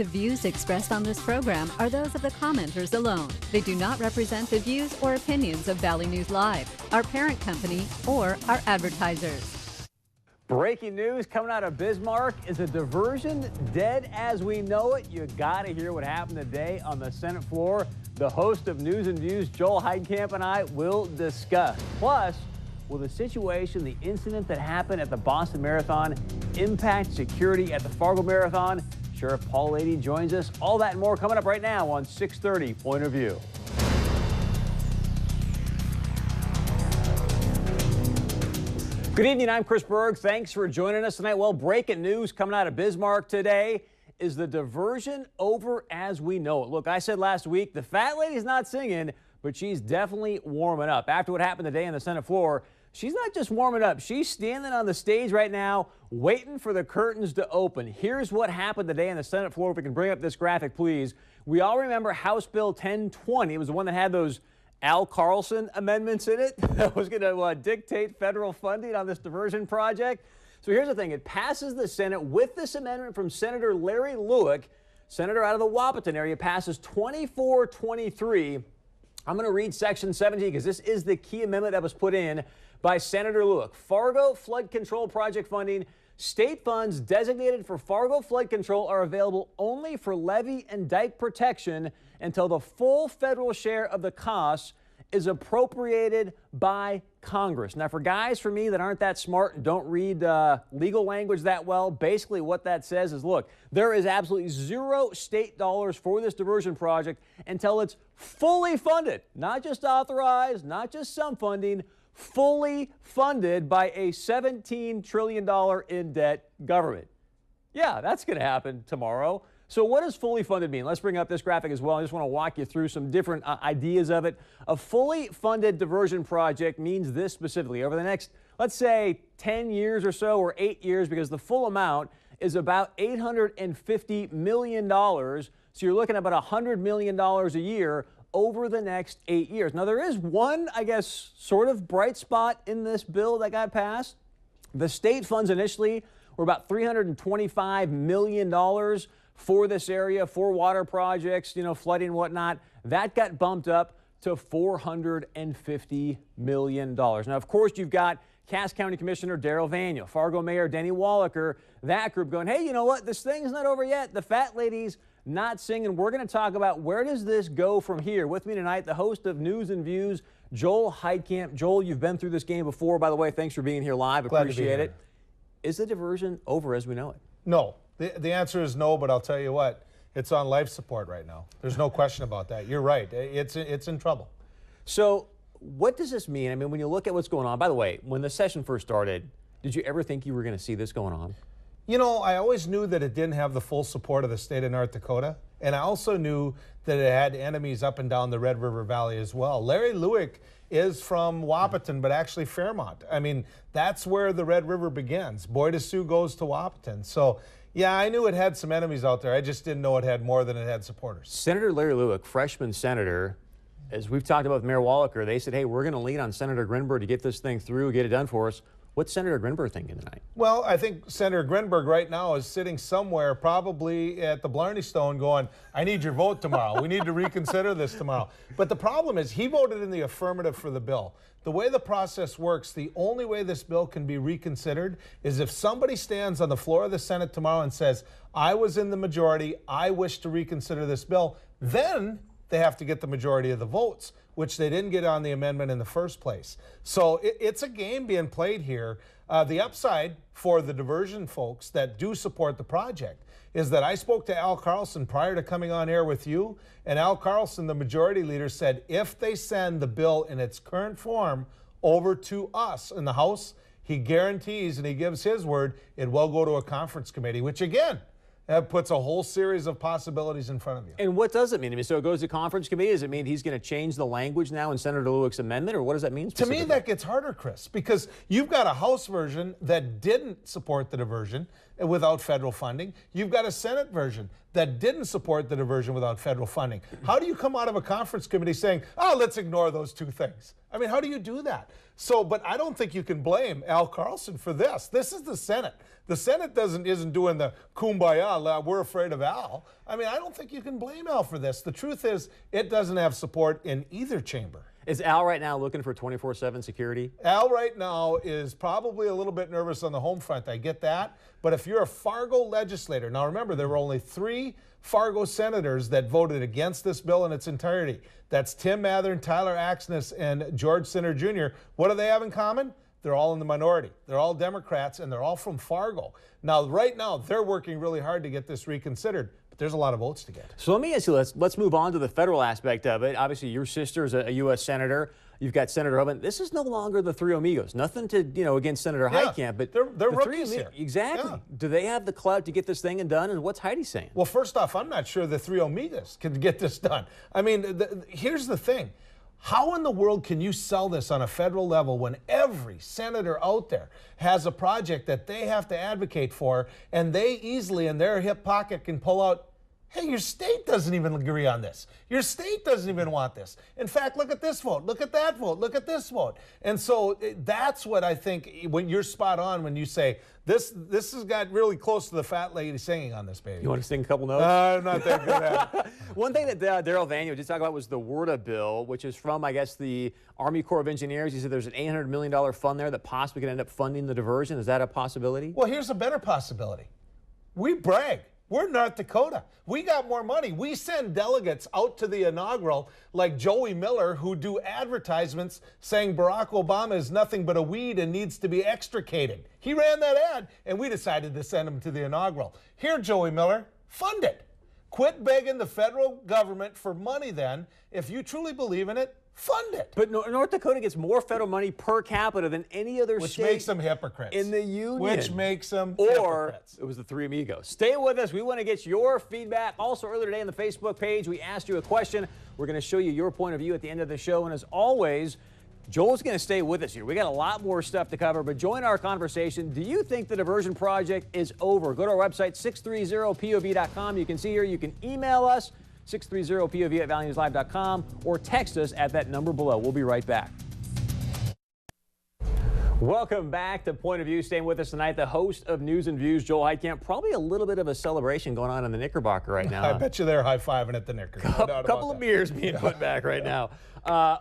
The views expressed on this program are those of the commenters alone. They do not represent the views or opinions of Valley News Live, our parent company, or our advertisers. Breaking news coming out of Bismarck. Is a diversion dead as we know it? You got to hear what happened today on the Senate floor. The host of News and Views, Joel Heitkamp, and I will discuss. Plus, will the situation, the incident that happened at the Boston Marathon, impact security at the Fargo Marathon? Sheriff Paul Lady joins us. All that and more coming up right now on 630 Point of View. Good evening, I'm Chris Berg. Thanks for joining us tonight. Well, breaking news coming out of Bismarck today. Is the diversion over as we know it? Look, I said last week, the fat lady's not singing, but she's definitely warming up. After what happened today on the Senate floor, she's not just warming up. She's standing on the stage right now, waiting for the curtains to open. Here's what happened today on the Senate floor. If we can bring up this graphic, please. We all remember House Bill 1020. It was the one that had those Al Carlson amendments in it that was going to dictate federal funding on this diversion project. So here's the thing. It passes the Senate with this amendment from Senator Larry Lueck, senator out of the Wapaton area, passes 24-23. I'm going to read Section 17 because this is the key amendment that was put in by Senator Lueck. Fargo Flood Control Project funding. State funds designated for Fargo flood control are available only for levee and dike protection until the full federal share of the costs is appropriated by Congress. Now, for guys for me that aren't that smart and don't read legal language that well, basically what that says is, look, there is absolutely zero state dollars for this diversion project until it's fully funded, not just authorized, not just some funding, fully funded by a $17 trillion in debt government. Yeah, that's going to happen tomorrow. So what does fully funded mean? Let's bring up this graphic as well. I just want to walk you through some different ideas of it. A fully funded diversion project means this specifically. Over the next, let's say, 10 years or so, or 8 years, because the full amount is about $850 million. So you're looking at about $100 million a year over the next 8 years. Now, there is one, I guess, sort of bright spot in this bill that got passed. The state funds initially were about $325 million for this area, for water projects, flooding and whatnot. That got bumped up to $450 million. Now, of course, you've got Cass County Commissioner Darrell Vaniel, Fargo Mayor Denny Wallaker, that group going, hey, you know what? This thing is not over yet. The fat lady's not singing. We're going to talk about where does this go from here. With me tonight, the host of News and Views, Joel Heitkamp. Joel, you've been through this game before, by the way. Thanks for being here live. Appreciate it. Is the diversion over as we know it? No. The answer is no, but I'll tell you what, it's on life support right now. There's no question about that. You're right. It's in trouble. So what does this mean? I mean, when you look at what's going on, by the way, when the session first started, did you ever think you were going to see this going on? You know, I always knew that it didn't have the full support of the state of North Dakota, and I also knew that it had enemies up and down the Red River Valley as well. Larry Lueck is from Wapaton, but actually Fairmont. I mean, that's where the Red River begins. Boy to Sioux goes to Wapaton. So, yeah, I knew it had some enemies out there. I just didn't know it had more than it had supporters. Senator Larry Lueck, freshman senator, as we've talked about with Mayor Wallaker, they said, hey, we're going to lean on Senator Grinberg to get this thing through, get it done for us. What's Senator Grinberg thinking tonight? Well, I think Senator Grinberg right now is sitting somewhere probably at the Blarney Stone going, I need your vote tomorrow. We need to reconsider this tomorrow. But the problem is he voted in the affirmative for the bill. The way the process works, the only way this bill can be reconsidered is if somebody stands on the floor of the Senate tomorrow and says, I was in the majority, I wish to reconsider this bill, then they have to get the majority of the votes, which they didn't get on the amendment in the first place. So it's a game being played here. The upside for the diversion folks that do support the project is that I spoke to Al Carlson prior to coming on air with you, and Al Carlson, the majority leader, said if they send the bill in its current form over to us in the House, he guarantees and he gives his word it will go to a conference committee, which again, that puts a whole series of possibilities in front of you. And what does it mean? I mean, so it goes to conference committee. Does it mean he's going to change the language now in Senator Lueck's amendment, or what does that mean specifically? To me, that gets harder, Chris, because you've got a House version that didn't support the diversion without federal funding. You've got a Senate version that didn't support the diversion without federal funding. How do you come out of a conference committee saying, oh, let's ignore those two things? I mean, how do you do that? So, but I don't think you can blame Al Carlson for this. This is the Senate. The Senate isn't doing the kumbaya, we're afraid of Al. I mean, I don't think you can blame Al for this. The truth is, it doesn't have support in either chamber. Is Al right now looking for 24/7 security? Al right now is probably a little bit nervous on the home front. I get that. But if you're a Fargo legislator, now remember, there were only 3 Fargo senators that voted against this bill in its entirety. That's Tim Mathern, Tyler Axness, and George Sinner Jr. What do they have in common? They're all in the minority. They're all Democrats, and they're all from Fargo. Now, right now, they're working really hard to get this reconsidered, but there's a lot of votes to get. So let me ask you, let's move on to the federal aspect of it. Obviously, your sister is a U.S. Senator. You've got Senator Hoban. This is no longer the 3 amigos. Nothing to, against Senator Heitkamp, but they're the rookies 3 here. Exactly. Yeah. Do they have the clout to get this thing done, and what's Heidi saying? Well, first off, I'm not sure the 3 amigos can get this done. I mean, here's the thing. How in the world can you sell this on a federal level when every senator out there has a project that they have to advocate for, and they easily in their hip pocket can pull out, hey, your state doesn't even agree on this. Your state doesn't even want this. In fact, look at this vote, look at that vote, look at this vote. And so that's what I think, when you're spot on when you say, this has got really close to the fat lady singing on this, baby. You want to sing a couple notes? I'm not that good at it. One thing that Darrell Vanier did talk about was the WRDA bill, which is from, I guess, the Army Corps of Engineers. He said there's an $800 million fund there that possibly could end up funding the diversion. Is that a possibility? Well, here's a better possibility. We brag. We're North Dakota. We got more money. We send delegates out to the inaugural like Joey Miller, who do advertisements saying Barack Obama is nothing but a weed and needs to be extricated. He ran that ad, and we decided to send him to the inaugural. Here, Joey Miller, fund it. Quit begging the federal government for money then. If you truly believe in it, fund it. But North Dakota gets more federal money per capita than any other Which state. Which makes them hypocrites. In the union. Which makes them hypocrites. It was the 3 amigos. Stay with us. We want to get your feedback. Also, earlier today on the Facebook page, we asked you a question. We're going to show you your point of view at the end of the show. And as always, Joel's going to stay with us here. We got a lot more stuff to cover, but join our conversation. Do you think the diversion project is over? Go to our website, 630pov.com. You can see here, you can email us, 630pov@valleynewslive.com, or text us at that number below. We'll be right back. Welcome back to Point of View. Staying with us tonight, the host of News and Views, Joel Heitkamp. Probably a little bit of a celebration going on in the Knickerbocker right now. I bet you they're high-fiving at the Knicker. A couple of beers being put back right now.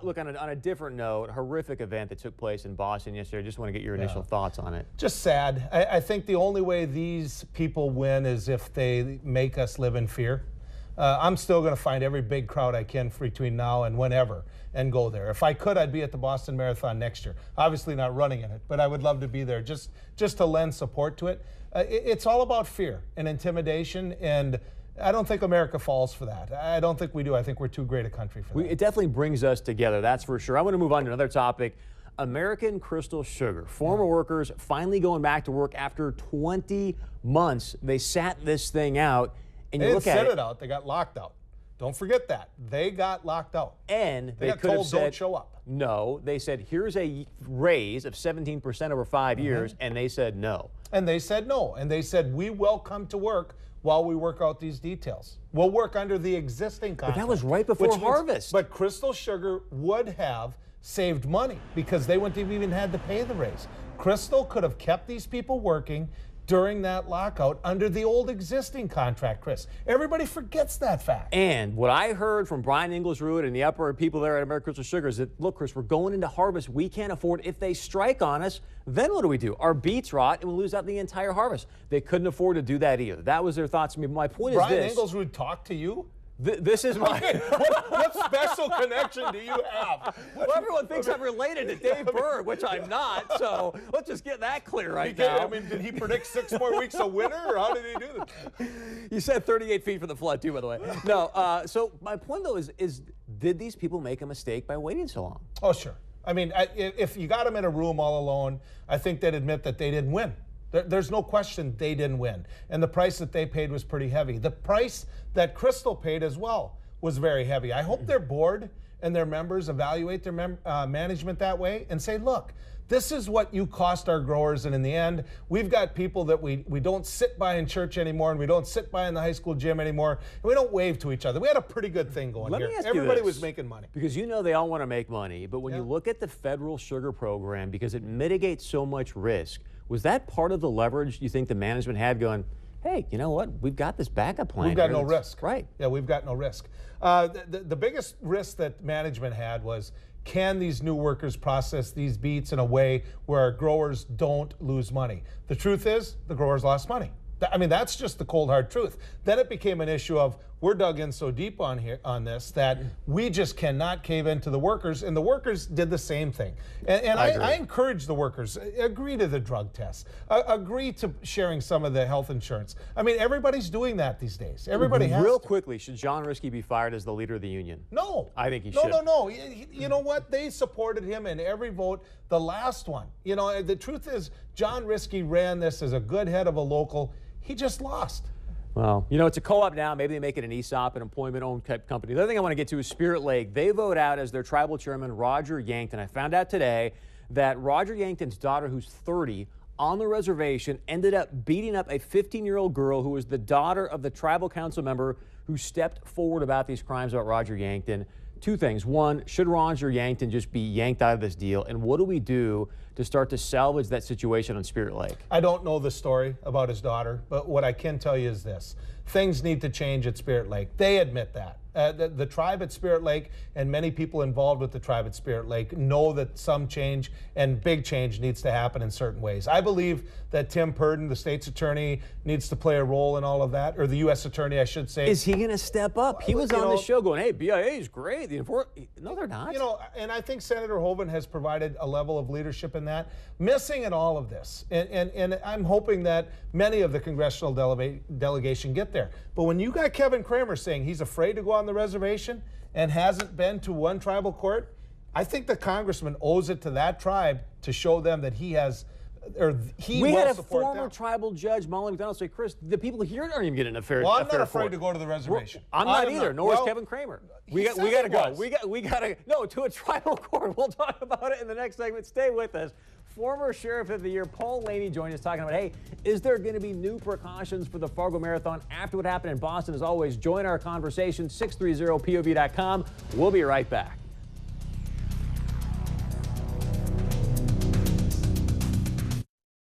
Look, on a different note, horrific event that took place in Boston yesterday. I just want to get your initial thoughts on it. Just sad. I think the only way these people win is if they make us live in fear. I'm still going to find every big crowd I can between now and whenever and go there. If I could, I'd be at the Boston Marathon next year. Obviously not running in it, but I would love to be there just to lend support to it. It's all about fear and intimidation, and I don't think America falls for that. I don't think we do. I think we're too great a country for that. It definitely brings us together, that's for sure. I want to move on to another topic. American Crystal Sugar. Former workers finally going back to work after 20 months. They sat this thing out. And they you didn't look at sit it out. They got locked out. Don't forget that. They got locked out. And they could got have told said, don't show up. No, they said, here's a raise of 17% over 5 years, and they said no. And they said no. And they said, we will come to work while we work out these details. We'll work under the existing contract. But that was right before harvest. But Crystal Sugar would have saved money because they wouldn't have even had to pay the raise. Crystal could have kept these people working during that lockout under the old existing contract, Chris. Everybody forgets that fact. And what I heard from Brian Inglesrude and the upper people there at American Crystal Sugar is that, look, Chris, we're going into harvest. We can't afford, if they strike on us, then what do? Our beets rot and we lose out the entire harvest. They couldn't afford to do that either. That was their thoughts to me. My point is this. Brian Inglesrude talked to you? This is my... what special connection do you have? Well, everyone thinks I'm related to Dave Berg, which I'm not, so let's just get that clear right now. I mean, did he predict 6 more weeks of winter, or how did he do this? You said 38 feet for the flood, too, by the way. No, so my point, though, is did these people make a mistake by waiting so long? Oh, sure. I mean, if you got them in a room all alone, I think they'd admit that they didn't win. There's no question they didn't win. And the price that they paid was pretty heavy. The price that Crystal paid as well was very heavy. I hope their board and their members evaluate their management that way and say, look, This is what you cost our growers, and in the end, we've got people that we don't sit by in church anymore, and we don't sit by in the high school gym anymore, and we don't wave to each other. We had a pretty good thing going here. Everybody was making money. Because they all want to make money, but when you look at the federal sugar program, because it mitigates so much risk, was that part of the leverage you think the management had going, hey, you know what? We've got this backup plan. We've got no risk. Right. Yeah, we've got no risk. The biggest risk that management had was, can these new workers process these beets in a way where our growers don't lose money? The truth is, the growers lost money. I mean, that's just the cold hard truth. Then it became an issue of, we're dug in so deep on this that we just cannot cave into the workers, and the workers did the same thing. And I encourage the workers, agree to the drug tests, agree to sharing some of the health insurance. I mean, everybody's doing that these days. Everybody has Real to. quickly, should John Risky be fired as the leader of the union? No. I think he should. No. You know what? They supported him in every vote. The last one. You know, the truth is, John Risky ran this as a good head of a local. He just lost. Well, it's a co-op now. Maybe they make it an ESOP, an employment-owned company. The other thing I want to get to is Spirit Lake. They vote out as their tribal chairman, Roger Yankton. I found out today that Roger Yankton's daughter, who's 30, on the reservation, ended up beating up a 15-year-old girl who was the daughter of the tribal council member who stepped forward about these crimes about Roger Yankton. Two things. One, should Roger Yankton just be yanked out of this deal? And what do we do to start to salvage that situation on Spirit Lake? I don't know the story about his daughter, but what I can tell you is this. Things need to change at Spirit Lake. They admit that. The tribe at Spirit Lake and many people involved with the tribe at Spirit Lake know that some change and big change needs to happen in certain ways. I believe that Tim Purdon, the state's attorney, needs to play a role in all of that, or the U.S. attorney, I should say. Is he going to step up? He was on the show going, hey, BIA is great. No, they're not. And I think Senator Hoeven has provided a level of leadership in that. Missing in all of this, and I'm hoping that many of the congressional delegation get there. But when you got Kevin Kramer saying he's afraid to go on the reservation and hasn't been to one tribal court, I think the congressman owes it to that tribe to show them that he has, or he we will had a support former them. tribal judge, Molly McDonald, say, Chris, the people here aren't even getting a fair. Well, I'm not fair afraid court. to go to the reservation. I'm not either. Nor is Kevin Kramer. We got to go. We got to no to a tribal court. We'll talk about it in the next segment. Stay with us. Former Sheriff of the Year Paul Laney joined us talking about, hey, is there going to be new precautions for the Fargo Marathon after what happened in Boston? As always, join our conversation, 630pov.com. We'll be right back.